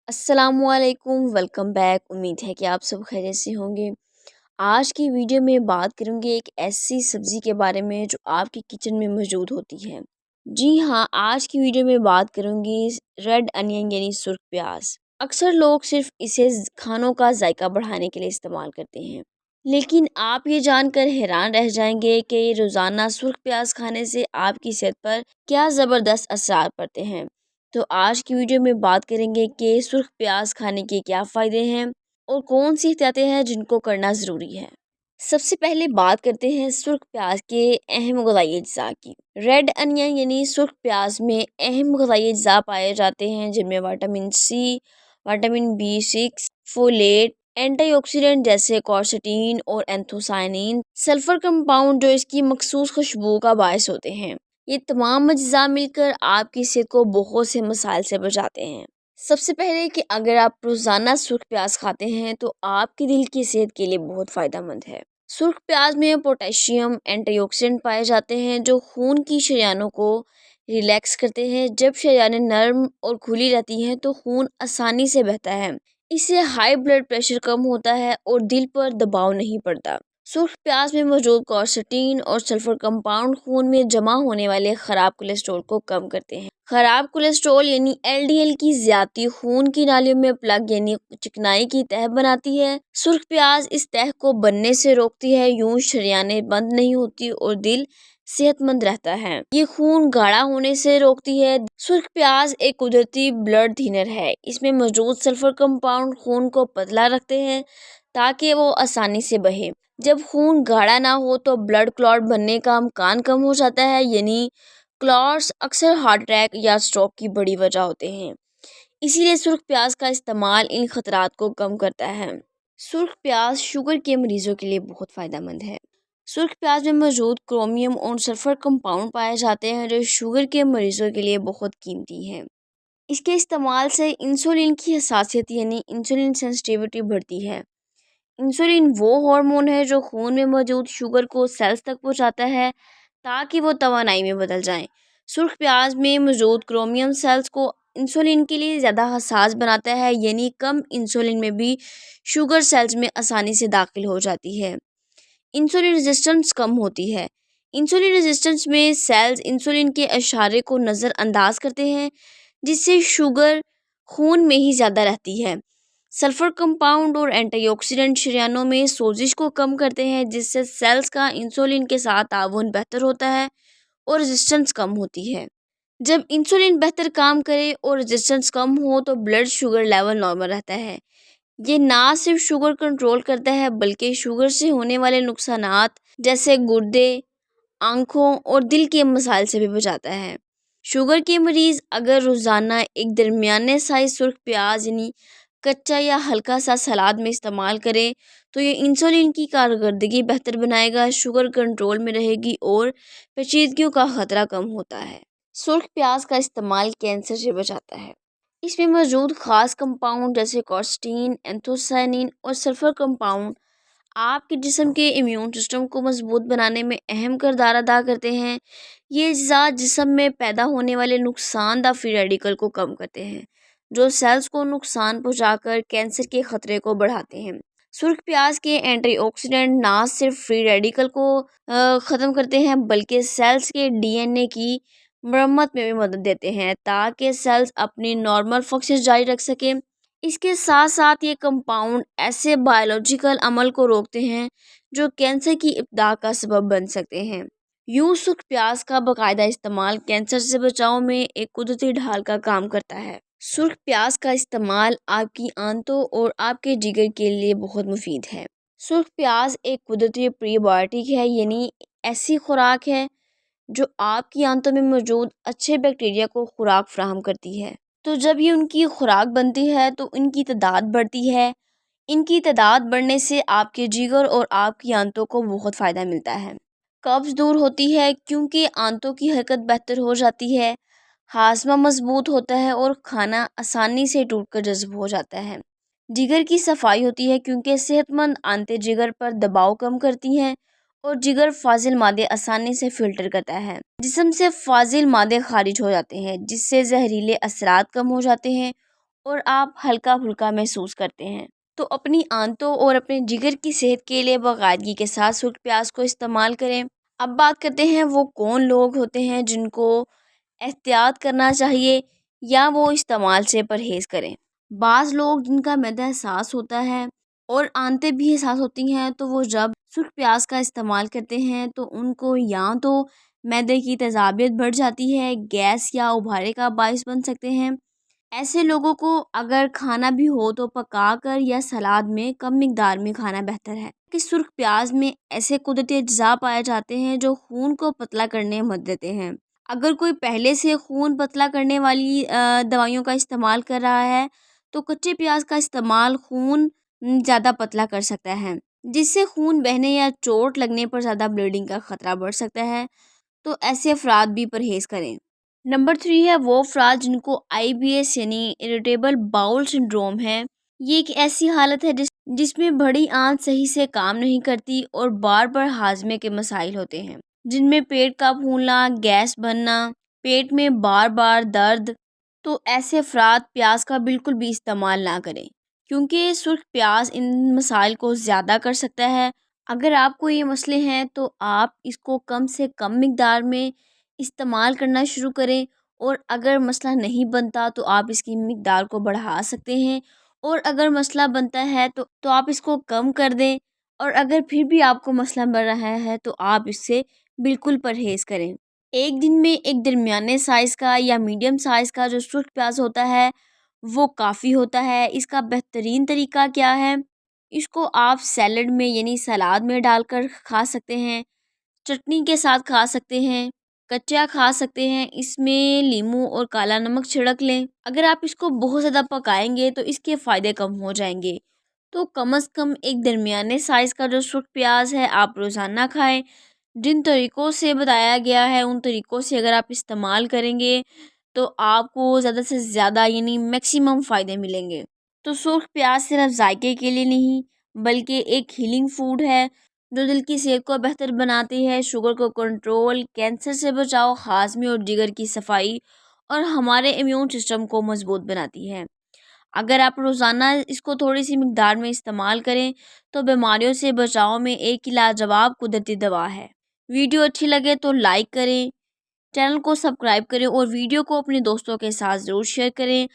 अस्सलामु अलैकुम, welcome back. उम्मीद है कि आप सब खैरियत से होंगे। आज की वीडियो में बात करूंगी एक ऐसी सब्ज़ी के बारे में जो आपकी किचन में मौजूद होती है। जी हाँ, आज की वीडियो में बात करूंगी रेड अनियन यानी सुर्ख प्याज। अक्सर लोग सिर्फ इसे खानों का जायका बढ़ाने के लिए इस्तेमाल करते हैं, लेकिन आप ये जानकर हैरान रह जाएंगे कि रोज़ाना सुर्ख प्याज खाने से आपकी सेहत पर क्या ज़बरदस्त असर पड़ते हैं। तो आज की वीडियो में बात करेंगे कि सुर्ख प्याज खाने के क्या फ़ायदे हैं और कौन सी एहतियातें हैं जिनको करना ज़रूरी है। सबसे पहले बात करते हैं सुर्ख प्याज के अहम ग़िज़ाई अज्जा की। रेड अनियन यानी सुर्ख प्याज में अहम ग़िज़ाई अज्जा पाए जाते हैं जिनमें vitamin C, vitamin B6, folate, antioxidant जैसे क्वर्सेटीन और एंथोसायनिन, सल्फर कंपाउंड जो इसकी मखसूस खुशबू का बायस होते हैं। ये तमाम अज्जा मिलकर आपकी सेहत को बहुत से मसाइल से बचाते हैं। सबसे पहले कि अगर आप रोज़ाना सुर्ख प्याज खाते हैं तो आपके दिल की सेहत के लिए बहुत फ़ायदेमंद है। सुर्ख प्याज में पोटेशियम, एंटीऑक्सीडेंट पाए जाते हैं जो खून की शरीयानों को रिलैक्स करते हैं। जब शरीयानें नरम और खुली रहती हैं तो खून आसानी से बहता है। इससे हाई ब्लड प्रेशर कम होता है और दिल पर दबाव नहीं पड़ता। सुर्ख प्याज में मौजूद क्वर्सेटीन और सल्फर कंपाउंड खून में जमा होने वाले ख़राब कोलेस्ट्रॉल को कम करते हैं। ख़राब कोलेस्ट्रॉल यानी LDL की ज़्यादती खून की नालियों में प्लग यानी चिकनाई की तह बनाती है। सुर्ख प्याज इस तह को बनने से रोकती है, यूं शरीयानें बंद नहीं होती और दिल सेहतमंद रहता है। ये खून गाढ़ा होने से रोकती है। सुर्ख प्याज एक कुदरती ब्लड थिनर है। इसमें मौजूद सल्फर कंपाउंड खून को पतला रखते हैं ताकि वो आसानी से बहे। जब खून गाढ़ा ना हो तो ब्लड क्लॉट बनने का इम्कान कम हो जाता है, यानी क्लॉट्स अक्सर हार्ट अटैक या स्ट्रोक की बड़ी वजह होते हैं। इसीलिए सुर्ख प्याज का इस्तेमाल इन खतरात को कम करता है। सुर्ख प्याज शुगर के मरीजों के लिए बहुत फ़ायदेमंद है। सुर्ख प्याज में मौजूद क्रोमियम और सल्फर कंपाउंड पाए जाते हैं जो शुगर के मरीजों के लिए बहुत कीमती हैं। इसके इस्तेमाल से इंसुलिन की हसासियत यानी इंसुलिन सेंसिटिविटी बढ़ती है। इंसुलिन वो हार्मोन है जो खून में मौजूद शुगर को सेल्स तक पहुंचाता है ताकि वो तवानाई में बदल जाएं। सुर्ख प्याज में मौजूद क्रोमियम सेल्स को इंसुलिन के लिए ज़्यादा हसास बनाता है, यानी कम इंसुलिन में भी शुगर सेल्स में आसानी से दाखिल हो जाती है। इंसुलिन रेजिस्टेंस कम होती है। इंसुलिन रेजिस्टेंस में सेल्स इंसुलिन के इशारे को नज़रअंदाज करते हैं जिससे शुगर खून में ही ज़्यादा रहती है। सल्फर कंपाउंड और एंटीऑक्सीडेंट शरीयानों में सोजिश को कम करते हैं जिससे सेल्स का इंसुलिन के साथ ताउन बेहतर होता है और रेजिस्टेंस कम होती है। जब इंसुलिन बेहतर काम करे और रेजिस्टेंस कम हो तो ब्लड शुगर लेवल नॉर्मल रहता है। ये ना सिर्फ शुगर कंट्रोल करता है बल्कि शुगर से होने वाले नुकसानात जैसे गुर्दे, आँखों और दिल के मसाइल से भी बचाता है। शुगर के मरीज़ अगर रोज़ाना एक दरमियाने साइज सुर्ख प्याज यानी कच्चा या हल्का सा सलाद में इस्तेमाल करें तो ये इंसुलिन की कारकर्दगी बेहतर बनाएगा, शुगर कंट्रोल में रहेगी और पेचीदगियों का ख़तरा कम होता है। सुर्ख प्याज का इस्तेमाल कैंसर से बचाता है। इसमें मौजूद ख़ास कंपाउंड जैसे क्वर्सेटीन, एंथोसायनिन और सल्फर कंपाउंड आपके जिस्म के इम्यून सिस्टम को मजबूत बनाने में अहम किरदार अदा करते हैं। ये अज्जा जिस्म में पैदा होने वाले नुकसानदा फ्री रेडिकल को कम करते हैं जो सेल्स को नुकसान पहुंचाकर कैंसर के खतरे को बढ़ाते हैं। सुर्ख प्याज के एंटीऑक्सीडेंट ना सिर्फ फ्री रेडिकल को ख़त्म करते हैं बल्कि सेल्स के DNA की मरम्मत में भी मदद देते हैं ताकि सेल्स अपनी नॉर्मल फंक्शन जारी रख सकें। इसके साथ साथ ये कंपाउंड ऐसे बायोलॉजिकल अमल को रोकते हैं जो कैंसर की इब्दा का सबब बन सकते हैं। यूं सुर्ख प्याज का बाकायदा इस्तेमाल कैंसर से बचाव में एक कुदरती ढाल का काम करता है। सुर्ख प्याज का इस्तेमाल आपकी आंतों और आपके जिगर के लिए बहुत मुफीद है। सुर्ख प्याज एक कुदरती प्रीबायोटिक है, यानी ऐसी खुराक है जो आपकी आंतों में मौजूद अच्छे बैक्टीरिया को खुराक फराहम करती है। तो जब ये उनकी खुराक बनती है तो इनकी तादाद बढ़ती है। इनकी तादाद बढ़ने से आपके जिगर और आपकी आंतों को बहुत फ़ायदा मिलता है। कब्ज़ दूर होती है क्योंकि आंतों की हरकत बेहतर हो जाती है। हाजमा मजबूत होता है और खाना आसानी से टूटकर जज़्ब हो जाता है। जिगर की सफाई होती है क्योंकि सेहतमंद आंतें जिगर पर दबाव कम करती हैं और जिगर फाजिल मादे आसानी से फ़िल्टर करता है। जिस्म से फाजिल मादे खारिज हो जाते हैं जिससे जहरीले असरात कम हो जाते हैं اور آپ ہلکا پھلکا محسوس کرتے ہیں۔ تو اپنی آنتوں اور اپنے جگر کی صحت کے لیے باقاعدگی کے ساتھ سرخ پیاز کو استعمال کریں۔ اب بات کرتے ہیں وہ کون لوگ ہوتے ہیں جن کو احتیاط کرنا چاہیے یا وہ استعمال سے پرہیز کریں۔ بعض لوگ جن کا معدہ حساس ہوتا ہے اور آنتیں بھی حساس ہوتی ہیں، تو وہ جب سرخ پیاز کا استعمال کرتے ہیں تو ان کو یا تو معدے کی تیزابیت بڑھ جاتی ہے، گیس یا ابھارے کا باعث بن سکتے ہیں۔ ایسے لوگوں کو اگر کھانا بھی ہو تو پکا کر یا سلاد میں کم مقدار میں کھانا بہتر ہے، کہ سرخ پیاز میں ایسے قدرتی اجزاء پائے جاتے ہیں جو خون کو پتلا کرنے میں مدد دیتے ہیں۔ اگر کوئی پہلے سے خون پتلا کرنے والی دوائیوں کا استعمال کر رہا ہے تو کچے پیاز کا استعمال خون زیادہ پتلا کر سکتا ہے، جس سے خون بہنے یا چوٹ لگنے پر زیادہ بلیڈنگ کا خطرہ بڑھ سکتا ہے۔ تو ایسے افراد بھی پرہیز کریں۔ نمبر 3 ہے وہ افراد جن کو IBS یعنی اریٹیبل باؤل سنڈروم ہے۔ یہ ایک ایسی حالت ہے جس میں بڑی آنت صحیح سے کام نہیں کرتی اور بار بار ہاضمے کے مسائل ہوتے ہیں، جن میں پیٹ کا پھولنا، گیس بننا، پیٹ میں بار بار درد۔ تو ایسے افراد پیاز کا بالکل بھی استعمال نہ کریں، کیونکہ سرخ پیاز ان مسائل کو زیادہ کر سکتا ہے۔ اگر آپ کو یہ مسئلے ہیں تو آپ اس کو کم سے کم مقدار میں استعمال کرنا شروع کریں، اور اگر مسئلہ نہیں بنتا تو آپ اس کی مقدار کو بڑھا سکتے ہیں، اور اگر مسئلہ بنتا ہے تو آپ اس کو کم کر دیں، اور اگر پھر بھی آپ کو مسئلہ بن رہا ہے تو آپ اس سے بالکل پرہیز کریں۔ ایک دن میں ایک درمیانے سائز کا یا میڈیم سائز کا جو سرخ پیاز ہوتا ہے وہ کافی ہوتا ہے۔ اس کا بہترین طریقہ کیا ہے؟ اس کو آپ سیلڈ میں یعنی سلاد میں ڈال کر کھا سکتے ہیں، چٹنی کے ساتھ کھا سکتے ہیں، کچا کھا سکتے ہیں، اس میں لیموں اور کالا نمک چھڑک لیں۔ اگر آپ اس کو بہت زیادہ پکائیں گے تو اس کے فائدے کم ہو جائیں گے، تو کم از کم ایک درمیانے سائز کا جو سرخ پیاز ہے آپ روزانہ کھائیں۔ جن طریقوں سے بتایا گیا ہے ان طریقوں سے اگر آپ استعمال کریں گے تو آپ کو زیادہ سے زیادہ یعنی میکسیمم فائدے ملیں گے۔ تو سرخ پیاز صرف ذائقے کے لیے نہیں بلکہ ایک ہیلنگ فوڈ ہے جو دل کی صحت کو بہتر بناتی ہے، شوگر کو کنٹرول، کینسر سے بچاؤ، ہاضمے اور جگر کی صفائی اور ہمارے امیون سسٹم کو مضبوط بناتی ہے۔ اگر آپ روزانہ اس کو تھوڑی سی مقدار میں استعمال کریں تو بیماریوں سے بچاؤ میں ایک لاجواب قدرتی دوا ہے۔ ویڈیو اچھی لگے تو لائک کریں، چینل کو سبسکرائب کریں اور ویڈیو کو اپنے دوستوں کے ساتھ ضرور شیئر کریں۔